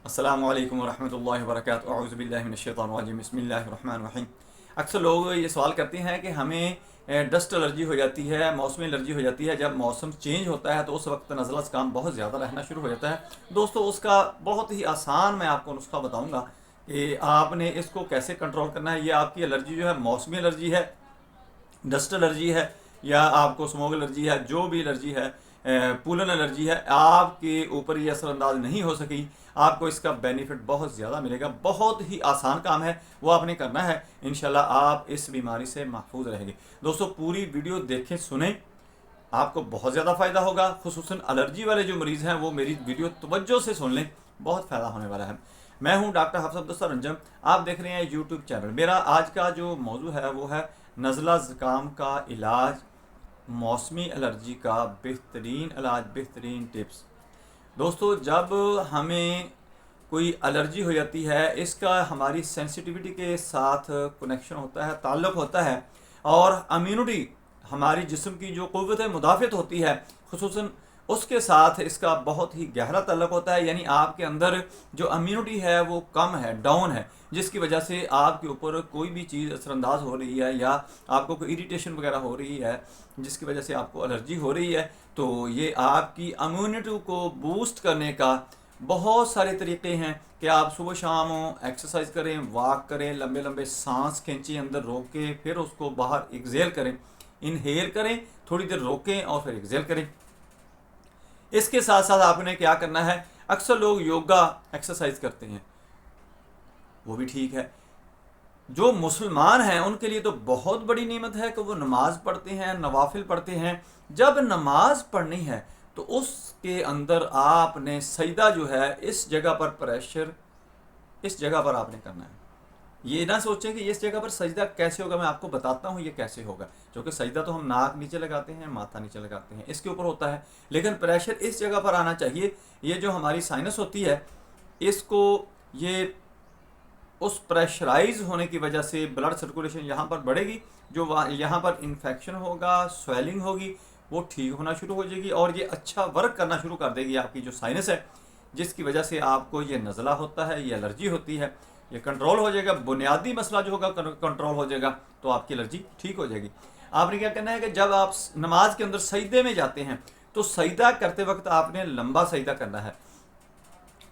अस्सलामु अलैकुम वरहमतुल्लाहि वबरकातुहू अऊज़ु बिल्लाहि मिनश शैतानिर रजीम बिस्मिल्लाहिर रहमानिर रहीम। अक्सर लोग ये सवाल करते हैं कि हमें डस्ट एलर्जी हो जाती है, मौसमी एलर्जी हो जाती है। जब मौसम चेंज होता है तो उस वक्त नज़ला ज़ुकाम बहुत ज़्यादा रहना शुरू हो जाता है। दोस्तों, उसका बहुत ही आसान मैं आपको नुस्खा बताऊँगा कि आपने इसको कैसे कंट्रोल करना है। ये आपकी एलर्जी जो है, मौसमी एलर्जी है, डस्ट एलर्जी है, या आपको स्मोक एलर्जी है, जो भी एलर्जी है, पूलन एलर्जी है, आपके ऊपर ये असरअंदाज नहीं हो सकी। आपको इसका बेनिफिट बहुत ज़्यादा मिलेगा। बहुत ही आसान काम है, वो आपने करना है। इंशाल्लाह आप इस बीमारी से महफूज रहेंगे। दोस्तों, पूरी वीडियो देखें, सुने, आपको बहुत ज़्यादा फ़ायदा होगा। खुसूसन एलर्जी वाले जो मरीज़ हैं वो मेरी वीडियो तवज्जो से सुन लें, बहुत फ़ायदा होने वाला है। मैं हूं डॉक्टर हफ्स अब्दुल सरंजम, आप देख रहे हैं यूट्यूब चैनल। मेरा आज का जो मौजू है वो है नज़ला ज़ुकाम का इलाज, मौसमी एलर्जी का बेहतरीन इलाज, बेहतरीन टिप्स। दोस्तों, जब हमें कोई एलर्जी हो जाती है, इसका हमारी सेंसिटिविटी के साथ कनेक्शन होता है, ताल्लुक़ होता है, और इम्यूनिटी, हमारी जिस्म की जो क़ुव्वत मुदाफ़त होती है, खुसूसन उसके साथ इसका बहुत ही गहरा ताल्लुक़ होता है। यानी आपके अंदर जो इम्यूनिटी है वो कम है, डाउन है, जिसकी वजह से आपके ऊपर कोई भी चीज़ असरअंदाज हो रही है, या आपको कोई इरिटेशन वगैरह हो रही है, जिसकी वजह से आपको एलर्जी हो रही है। तो ये आपकी इम्यूनिटी को बूस्ट करने का बहुत सारे तरीके हैं कि आप सुबह शाम एक्सरसाइज करें, वॉक करें, लंबे लंबे सांस खींचें, अंदर रोक के फिर उसको बाहर एक्सहेल करें, इनहेल करें, थोड़ी देर रोकें और फिर एक्सहेल करें। इसके साथ साथ आपने क्या करना है, अक्सर लोग योगा एक्सरसाइज करते हैं, वो भी ठीक है। जो मुसलमान हैं उनके लिए तो बहुत बड़ी नेमत है कि वो नमाज पढ़ते हैं, नवाफिल पढ़ते हैं। जब नमाज पढ़नी है तो उसके अंदर आपने सजदा जो है, इस जगह पर प्रेशर, इस जगह पर आपने करना है। ये ना सोचें कि इस जगह पर सजदा कैसे होगा, मैं आपको बताता हूँ ये कैसे होगा। क्योंकि सजदा तो हम नाक नीचे लगाते हैं, माथा नीचे लगाते हैं, इसके ऊपर होता है, लेकिन प्रेशर इस जगह पर आना चाहिए। ये जो हमारी साइनस होती है, इसको ये उस प्रेशराइज होने की वजह से ब्लड सर्कुलेशन यहाँ पर बढ़ेगी, जो यहाँ पर इन्फेक्शन होगा, स्वेलिंग होगी, वो ठीक होना शुरू हो जाएगी, और ये अच्छा वर्क करना शुरू कर देगी आपकी जो साइनस है, जिसकी वजह से आपको ये नज़ला होता है, ये एलर्जी होती है, ये कंट्रोल हो जाएगा। बुनियादी मसला जो होगा कंट्रोल हो जाएगा, तो आपकी एलर्जी ठीक हो जाएगी। आपने क्या करना है कि जब आप नमाज के अंदर सजदे में जाते हैं तो सजदा करते वक्त आपने लंबा सजदा करना है,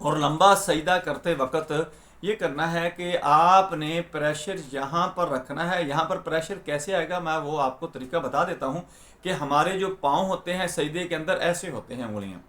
और लंबा सजदा करते वक्त ये करना है कि आपने प्रेशर यहाँ पर रखना है। यहाँ पर प्रेशर कैसे आएगा, मैं वो आपको तरीका बता देता हूँ कि हमारे जो पाँव होते हैं सजदे के अंदर, ऐसे होते हैं उंगलियाँ,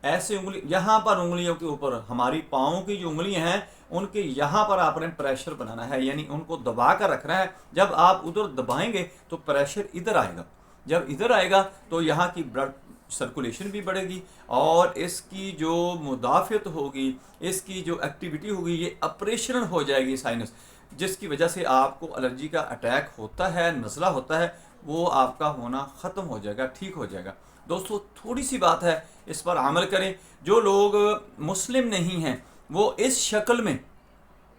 ऐसे उंगली, यहाँ पर उंगलियों के ऊपर, हमारी पाँव की जो उंगलियाँ हैं उनके यहाँ पर आपने प्रेशर बनाना है, यानी उनको दबा कर रखना है। जब आप उधर दबाएंगे तो प्रेशर इधर आएगा, जब इधर आएगा तो यहाँ की ब्लड सर्कुलेशन भी बढ़ेगी, और इसकी जो मुदाफ़त होगी, इसकी जो एक्टिविटी होगी, ये ऑपरेशनल हो जाएगी साइनस, जिसकी वजह से आपको एलर्जी का अटैक होता है, नज़ला होता है, वो आपका होना ख़त्म हो जाएगा, ठीक हो जाएगा। दोस्तों, थोड़ी सी बात है, इस पर अमल करें। जो लोग मुस्लिम नहीं हैं वो इस शक्ल में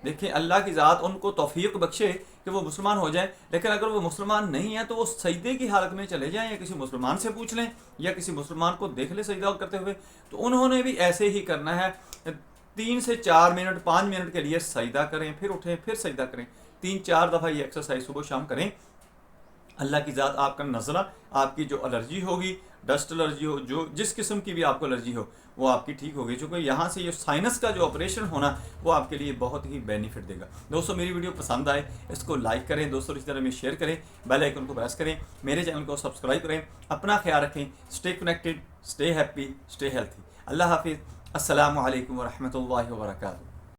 देखें, अल्लाह की ज़ात उनको तौफीक बख्शे कि वो मुसलमान हो जाएं, लेकिन अगर वो मुसलमान नहीं है तो वो सजदे की हालत में चले जाएं, या किसी मुसलमान से पूछ लें, या किसी मुसलमान को देख लें सजदा करते हुए। तो उन्होंने भी ऐसे ही करना है, 3 से 4 मिनट, 5 मिनट के लिए सजदा करें, फिर उठें, फिर सजदा करें, 3-4 दफ़ा ये एक्सरसाइज सुबह शाम करें। अल्लाह की ज़ात आपका नज़ला, आपकी जो एलर्जी होगी, डस्ट एलर्जी हो, जो जिस किस्म की भी आपको एलर्जी हो, वो आपकी ठीक होगी। क्योंकि यहाँ से ये साइनस का जो ऑपरेशन होना, वो आपके लिए बहुत ही बेनिफिट देगा। दोस्तों, मेरी वीडियो पसंद आए इसको लाइक करें, दोस्तों इस तरह में शेयर करें, बेल आइकन को प्रेस करें, मेरे चैनल को सब्सक्राइब करें। अपना ख्याल रखें, stay connected, stay happy, stay healthy. Allah हाफिज़। अस्सलामु अलैकुम वरहमतुल्लाहि वबरकातुहू।